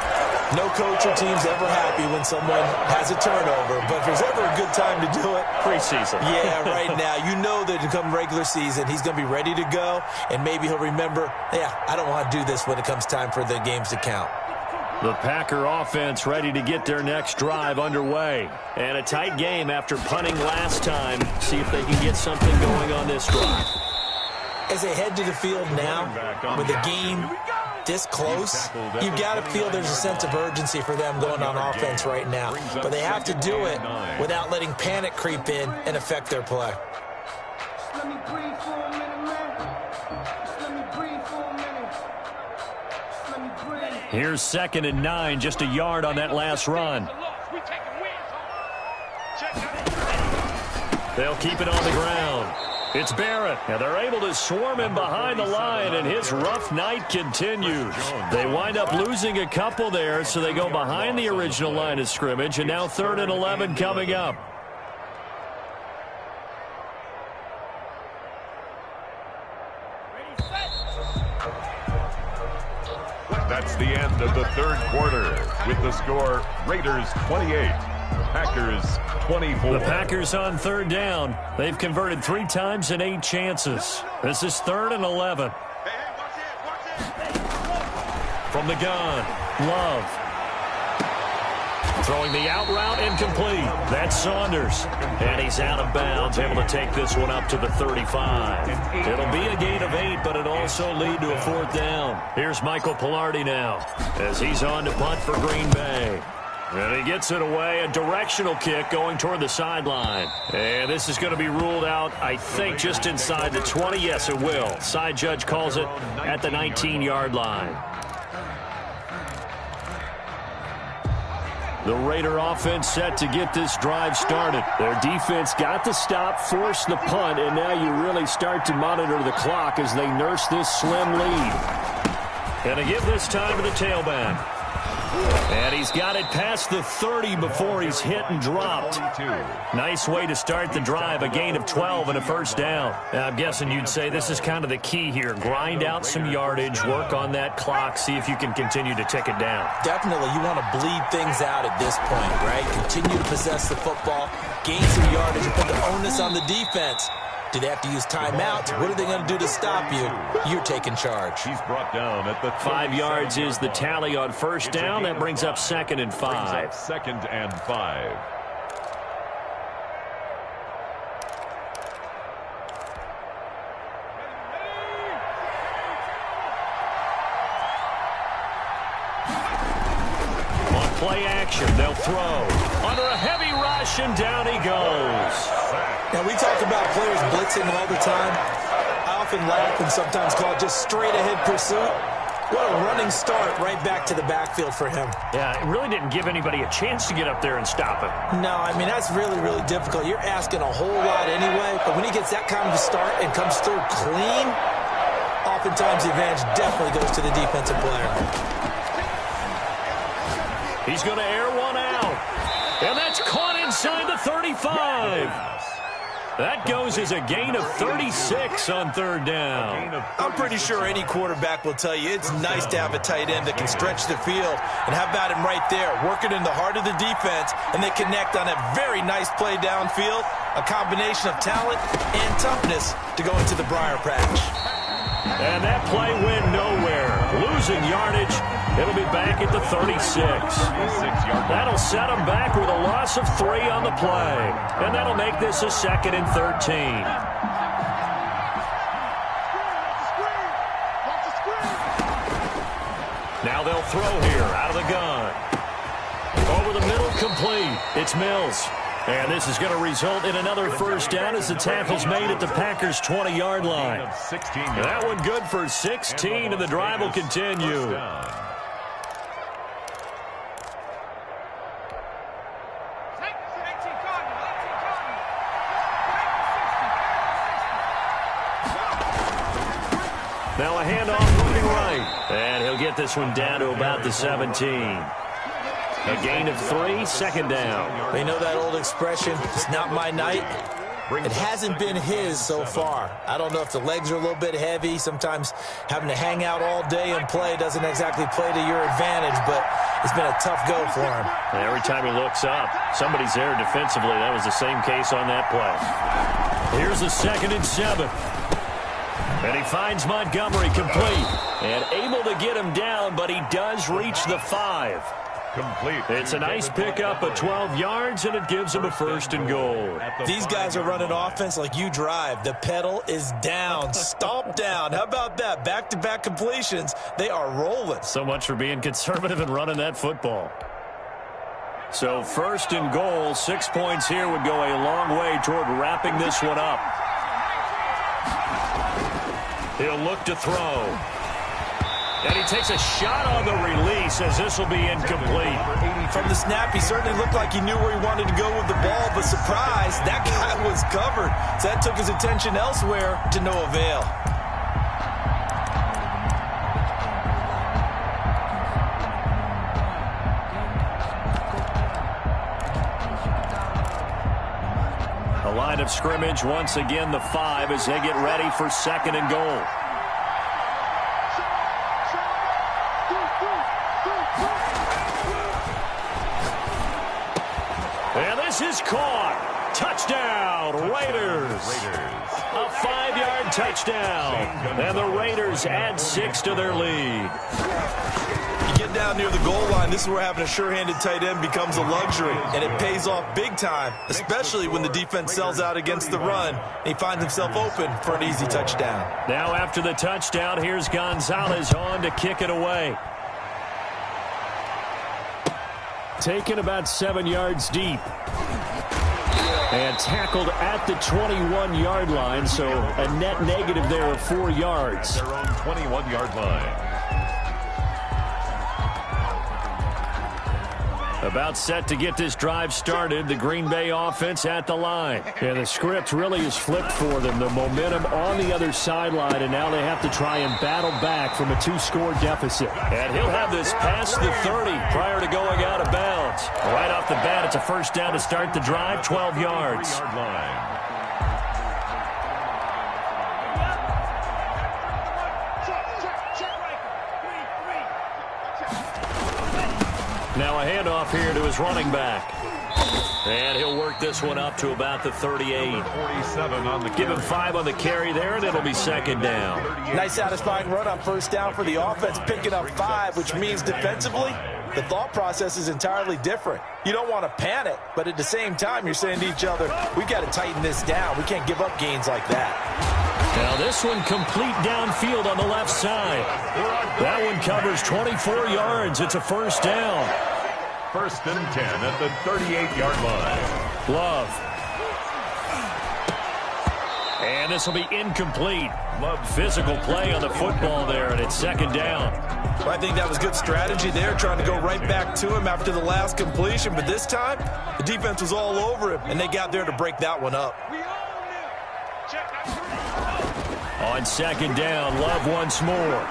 Speaker 3: No coach or team's ever happy when someone has a turnover. But if there's ever a good time to do it,
Speaker 1: preseason.
Speaker 3: Yeah, right now. You know that come regular season, he's going to be ready to go. And maybe he'll remember, yeah, I don't want to do this when it comes time for the games to count.
Speaker 1: The Packer offense ready to get their next drive underway. And a tight game after punting last time. See if they can get something going on this drive.
Speaker 3: As they head to the field now, with the game this close, you've got to feel there's a sense of urgency for them going on offense right now. But they have to do it without letting panic creep in and affect their play.
Speaker 4: Let me breathe for a minute, man. Just let me breathe for a minute. Just let me breathe.
Speaker 1: Here's 2nd and 9, just a yard on that last run. They'll keep it on the ground. It's Barrett, and they're able to swarm him behind the line, and his rough night continues. They wind up losing a couple there, so they go behind the original line of scrimmage, and now 3rd and 11 coming up.
Speaker 2: That's the end of the third quarter with the score Raiders 28, Packers 24.
Speaker 1: The Packers on 3rd down. They've converted 3 times in 8 chances. This is 3rd and 11. From the gun, Love. Throwing the out route incomplete. That's Saunders. And he's out of bounds, able to take this one up to the 35. It'll be a gain of 8, but it'll also lead to a 4th down. Here's Michael Pilardi now as he's on to punt for Green Bay. And he gets it away, a directional kick going toward the sideline. And this is going to be ruled out, I think, just inside the 20. Yes, it will. Side judge calls it at the 19-yard line. The Raider offense set to get this drive started. Their defense got the stop, forced the punt, and now you really start to monitor the clock as they nurse this slim lead. And to give this time to the tailback. And he's got it past the 30 before he's hit and dropped. Nice way to start the drive, a gain of 12 and a 1st down. Now, I'm guessing you'd say this is kind of the key here. Grind out some yardage, work on that clock, see if you can continue to tick it down.
Speaker 3: Definitely, you want to bleed things out at this point, right? Continue to possess the football, gain some yardage, and put the onus on the defense. Do they have to use timeouts? What are they going to do to stop you? You're taking charge.
Speaker 2: He's brought down at the
Speaker 1: 5 yards is the tally on 1st down. That brings up 2nd and 5.
Speaker 2: 2nd and 5.
Speaker 1: On play action, they'll throw. Under a heavy rush, and down he goes.
Speaker 3: Now, we talk about players blitzing all the time. I often laugh and sometimes call it just straight-ahead pursuit. What a running start right back to the backfield for him.
Speaker 1: Yeah, it really didn't give anybody a chance to get up there and stop him.
Speaker 3: No, I mean, that's really, really difficult. You're asking a whole lot anyway, but when he gets that kind of a start and comes through clean, oftentimes the advantage definitely goes to the defensive player.
Speaker 1: He's going to air one out. And that's caught inside the 35. That goes as a gain of 36 on third down.
Speaker 3: I'm pretty sure any quarterback will tell you it's nice to have a tight end that can stretch the field. And how about him right there, working in the heart of the defense, and they connect on a very nice play downfield, a combination of talent and toughness to go into the briar patch.
Speaker 1: And that play went nowhere. Losing yardage. It'll be back at the 36. That'll set them back with a loss of 3 on the play. And that'll make this a 2nd and 13. Now they'll throw here out of the gun. Over the middle, complete. It's Mills. And this is going to result in another first down as the tackle's made at the Packers' 20-yard line. That one good for 16, and the drive will continue. Now a handoff moving right. And he'll get this one down to about the 17. A gain of 3, 2nd down.
Speaker 3: You know that old expression, it's not my night? It hasn't been his so far. I don't know if the legs are a little bit heavy. Sometimes having to hang out all day and play doesn't exactly play to your advantage, but it's been a tough go for him.
Speaker 1: Every time he looks up, somebody's there defensively. That was the same case on that play. Here's a 2nd and 7. And he finds Montgomery complete. And able to get him down, but he does reach the 5.
Speaker 2: Complete.
Speaker 1: It's a nice pickup of 12 yards, and it gives him a 1st and goal.
Speaker 3: These guys are running offense like you drive. The pedal is down, stomp down. How about that? Back-to-back completions. They are rolling.
Speaker 1: So much for being conservative and running that football. So 1st and goal, 6 points here would go a long way toward wrapping this one up. He'll look to throw. And he takes a shot on the release as this will be incomplete.
Speaker 3: From the snap, he certainly looked like he knew where he wanted to go with the ball, but surprise, that guy was covered. So that took his attention elsewhere to no avail.
Speaker 1: A line of scrimmage, once again the 5 as they get ready for 2nd and goal. And this is caught. Touchdown, Raiders. A 5-yard touchdown. And the Raiders add 6 to their lead.
Speaker 3: You get down near the goal line, this is where having a sure-handed tight end becomes a luxury, and it pays off big time, especially when the defense sells out against the run, and he finds himself open for an easy touchdown.
Speaker 1: Now after the touchdown, here's Gonzalez on to kick it away. Taken about 7 yards deep. And tackled at the 21-yard line, so a net negative there of 4 yards.
Speaker 2: Their own 21-yard line.
Speaker 1: About set to get this drive started. The Green Bay offense at the line. And the script really is flipped for them. The momentum on the other sideline, and now they have to try and battle back from a 2-score deficit. And he'll have this past the 30 prior to going out of bounds. Right off the bat, it's a 1st down to start the drive, 12 yards. Now a handoff here to his running back. And he'll work this one up to about the 38.
Speaker 2: 47 on the
Speaker 1: Give him 5 on the carry there, and it'll be 2nd down.
Speaker 3: Nice satisfying run on 1st down for the offense, picking up 5, which means defensively, the thought process is entirely different. You don't want to panic, but at the same time, you're saying to each other, we've got to tighten this down. We can't give up gains like that.
Speaker 1: Now this one complete downfield on the left side. That one covers 24 yards. It's a 1st down.
Speaker 2: 1st and 10 at the 38-yard line.
Speaker 1: Love. And this will be incomplete. Love physical play on the football there, and it's 2nd down.
Speaker 3: Well, I think that was good strategy there, trying to go right back to him after the last completion. But this time, the defense was all over him, and they got there to break that one up.
Speaker 1: On 2nd down, Love once more.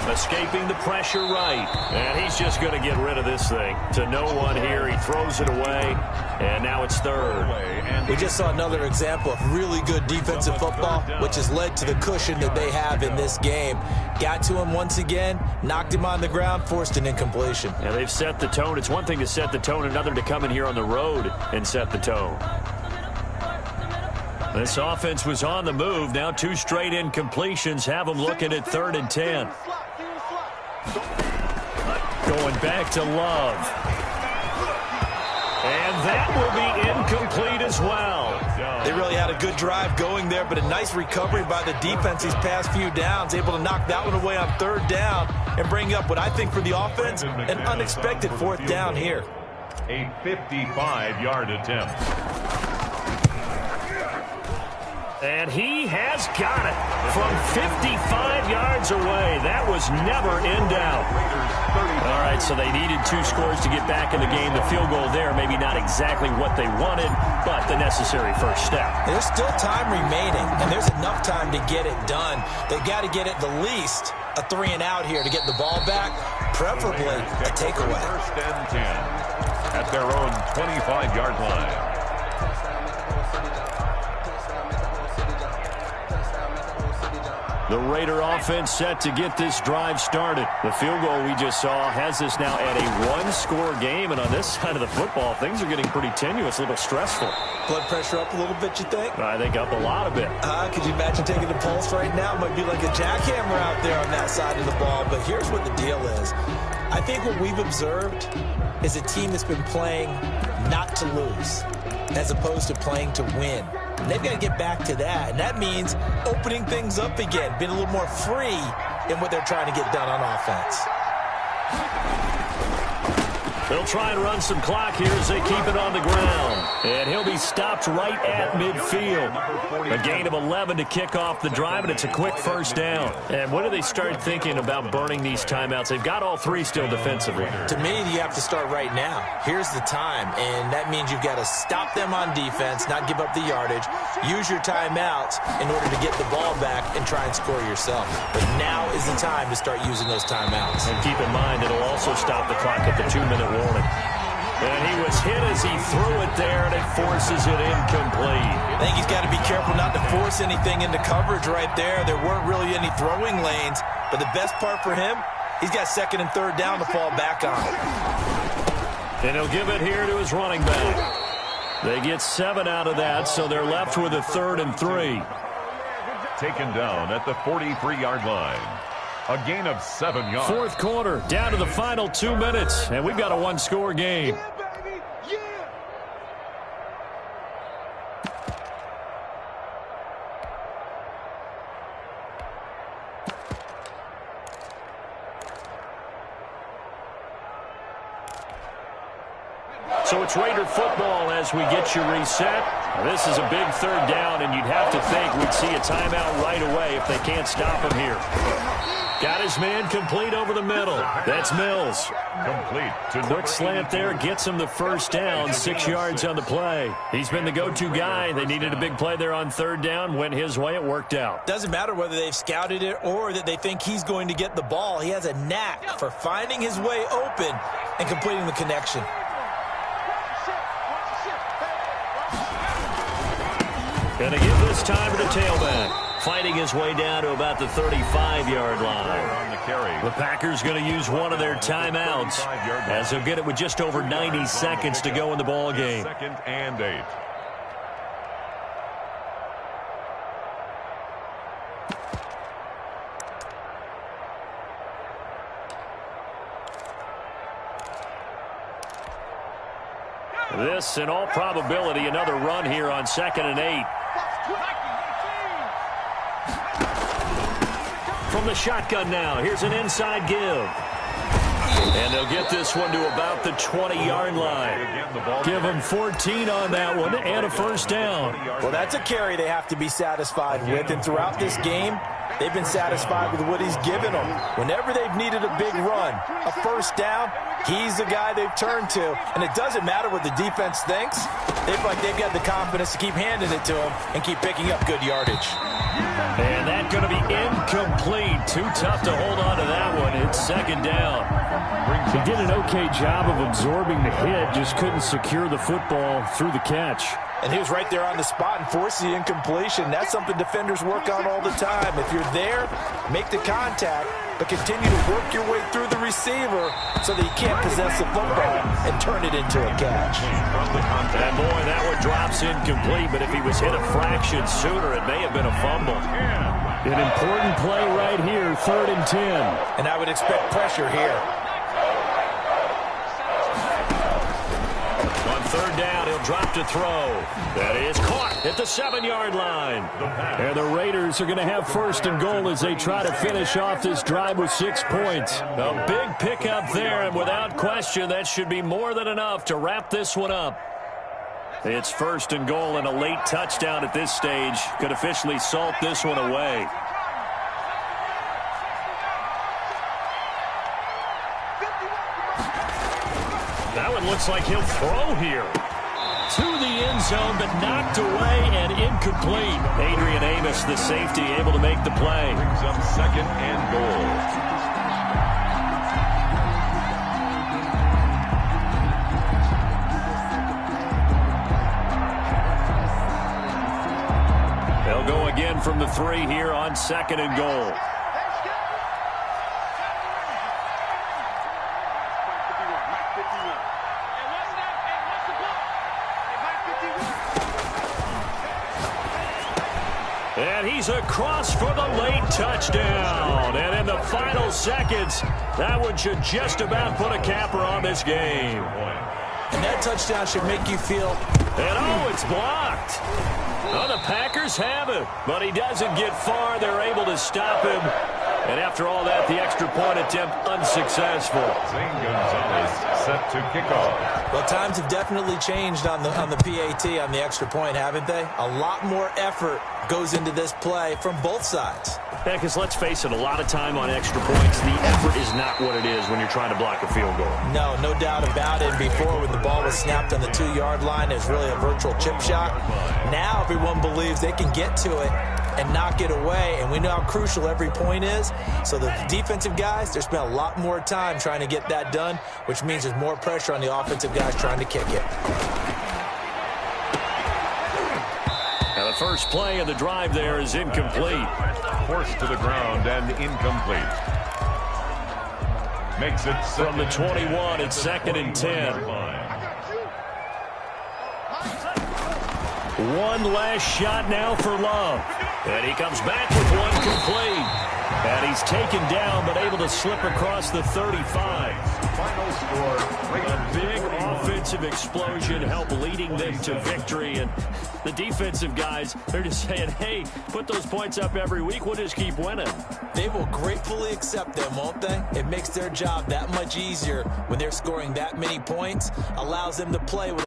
Speaker 1: Escaping the pressure right. And he's just going to get rid of this thing. To no one here. He throws it away. And now it's third.
Speaker 3: We just saw another example of really good defensive football, which has led to the cushion that they have in this game. Got to him once again, knocked him on the ground, forced an incompletion.
Speaker 1: And they've set the tone. It's one thing to set the tone, another to come in here on the road and set the tone. This offense was on the move. Now 2 straight incompletions have them looking at 3rd and 10. Going back to Love. And that will be incomplete as well.
Speaker 3: They really had a good drive going there, but a nice recovery by the defense these past few downs, able to knock that one away on 3rd down and bring up what I think for the offense, an unexpected 4th down here.
Speaker 2: A 55-yard attempt.
Speaker 1: And he has got it from 55 yards away. That was never in doubt. All right, so they needed 2 scores to get back in the game. The field goal there, maybe not exactly what they wanted, but the necessary first step.
Speaker 3: There's still time remaining, and there's enough time to get it done. They've got to get at the least a 3 and out here to get the ball back, preferably a takeaway.
Speaker 2: 1st and 10 at their own 25-yard line.
Speaker 1: The Raider offense set to get this drive started. The field goal we just saw has us now at a 1-score game, and on this side of the football, things are getting pretty tenuous, a little stressful.
Speaker 3: Blood pressure up a little bit, you think?
Speaker 1: I think up a lot of it.
Speaker 3: Could you imagine taking the pulse right now? It might be like a jackhammer out there on that side of the ball, but here's what the deal is. I think what we've observed is a team that's been playing not to lose, as opposed to playing to win. And they've got to get back to that, and that means opening things up again, being a little more free in what they're trying to get done on offense.
Speaker 1: They'll try and run some clock here as they keep it on the ground. And he'll be stopped right at midfield. A gain of 11 to kick off the drive, and it's a quick 1st down. And when do they start thinking about burning these timeouts? They've got all 3 still defensively.
Speaker 3: To me, you have to start right now. Here's the time, and that means you've got to stop them on defense, not give up the yardage, use your timeouts in order to get the ball back and try and score yourself. But now is the time to start using those timeouts.
Speaker 1: And keep in mind, it'll also stop the clock at the 2-minute warning. And he was hit as he threw it there, and it forces it incomplete.
Speaker 3: I think he's got to be careful not to force anything into coverage right there. There weren't really any throwing lanes, but the best part for him, he's got 2nd and 3rd down to fall back on.
Speaker 1: And he'll give it here to his running back. They get 7 out of that, so they're left with a 3rd and 3.
Speaker 2: Taken down at the 43-yard line. A gain of 7 yards.
Speaker 1: 4th quarter, down to the final 2 minutes, and we've got a 1-score game.
Speaker 6: Yeah, baby. Yeah.
Speaker 1: So it's Raider football as we get you reset. This is a big 3rd down, and you'd have to think we'd see a timeout right away if they can't stop him here. Got his man complete over the middle. That's Mills.
Speaker 2: Complete to
Speaker 1: Quick slant there, gets him the 1st down, 6 yards on the play. He's been the go-to guy. They needed a big play there on 3rd down. Went his way, it worked out.
Speaker 3: Doesn't matter whether they've scouted it or that they think he's going to get the ball. He has a knack for finding his way open and completing the connection.
Speaker 1: Going to give this time to the tailback. Fighting his way down to about the 35-yard line. The Packers going to use one of their timeouts as they'll get it with just over 90 seconds to go in the ball game.
Speaker 2: 2nd and 8.
Speaker 1: This, in all probability, another run here on 2nd and 8. From the shotgun now, here's an inside give. And they'll get this one to about the 20-yard line. Give them 14 on that one and a 1st down.
Speaker 3: Well, that's a carry they have to be satisfied with, and throughout this game, they've been satisfied with what he's given them. Whenever they've needed a big run, a 1st down, he's the guy they've turned to, and it doesn't matter what the defense thinks. They feel like they've got the confidence to keep handing it to him and keep picking up good yardage.
Speaker 1: And that going to be incomplete. Too tough to hold on to that one. It's second down.
Speaker 5: He did an okay job of absorbing the hit, just couldn't secure the football through the catch.
Speaker 3: And he was right there on the spot and forced the incompletion. That's something defenders work on all the time. If you're there, make the contact, but continue to work your way through the receiver so that he can't possess the football and turn it into a catch.
Speaker 1: And boy, that one drops incomplete, but if he was hit a fraction sooner, it may have been a fumble.
Speaker 5: An important play right here, 3rd and 10.
Speaker 3: And I would expect pressure here.
Speaker 1: On 3rd down, he'll drop to throw. That is caught at the 7-yard line.
Speaker 5: And the Raiders are going to have 1st and goal as they try to finish off this drive with 6 points.
Speaker 1: A big pickup there, and without question, that should be more than enough to wrap this one up. It's 1st and goal, and a late touchdown at this stage could officially salt this one away. That one looks like he'll throw here. To the end zone, but knocked away and incomplete. Adrian Amos, the safety, able to make the play.
Speaker 2: Brings up 2nd and goal.
Speaker 1: They'll go again from the 3 here on 2nd and goal. And he's across for the late touchdown. And in the final seconds, that one should just about put a capper on this game.
Speaker 3: And that touchdown should make you feel...
Speaker 1: And oh, it's blocked. Well, the Packers have it, but he doesn't get far. They're able to stop him. And after all that, the extra point attempt unsuccessful.
Speaker 2: Zane Gonzalez set to kick off.
Speaker 3: Well, times have definitely changed on the PAT, on the extra point, haven't they? A lot more effort goes into this play from both sides.
Speaker 1: Yeah, because let's face it, a lot of time on extra points, the effort is not what it is when you're trying to block a field goal.
Speaker 3: No doubt about it. Before, when the ball was snapped on the 2-yard line, it was really a virtual chip shot. Now everyone believes they can get to it and knock it away, and we know how crucial every point is. So the defensive guys, they spent a lot more time trying to get that done, which means there's more pressure on the offensive guys trying to kick it.
Speaker 1: Now the first play of the drive there is incomplete.
Speaker 2: Forced to the ground and incomplete. Makes it
Speaker 1: from the 21. It's 2nd and 10. One last shot now for Love. And he comes back with one complete. And he's taken down, but able to slip across the 35.
Speaker 2: Final score.
Speaker 1: A big offensive explosion helped leading them to victory. And the defensive guys, they're just saying, hey, put those points up every week. We'll just keep winning.
Speaker 3: They will gratefully accept them, won't they? It makes their job that much easier when they're scoring that many points. Allows them to play with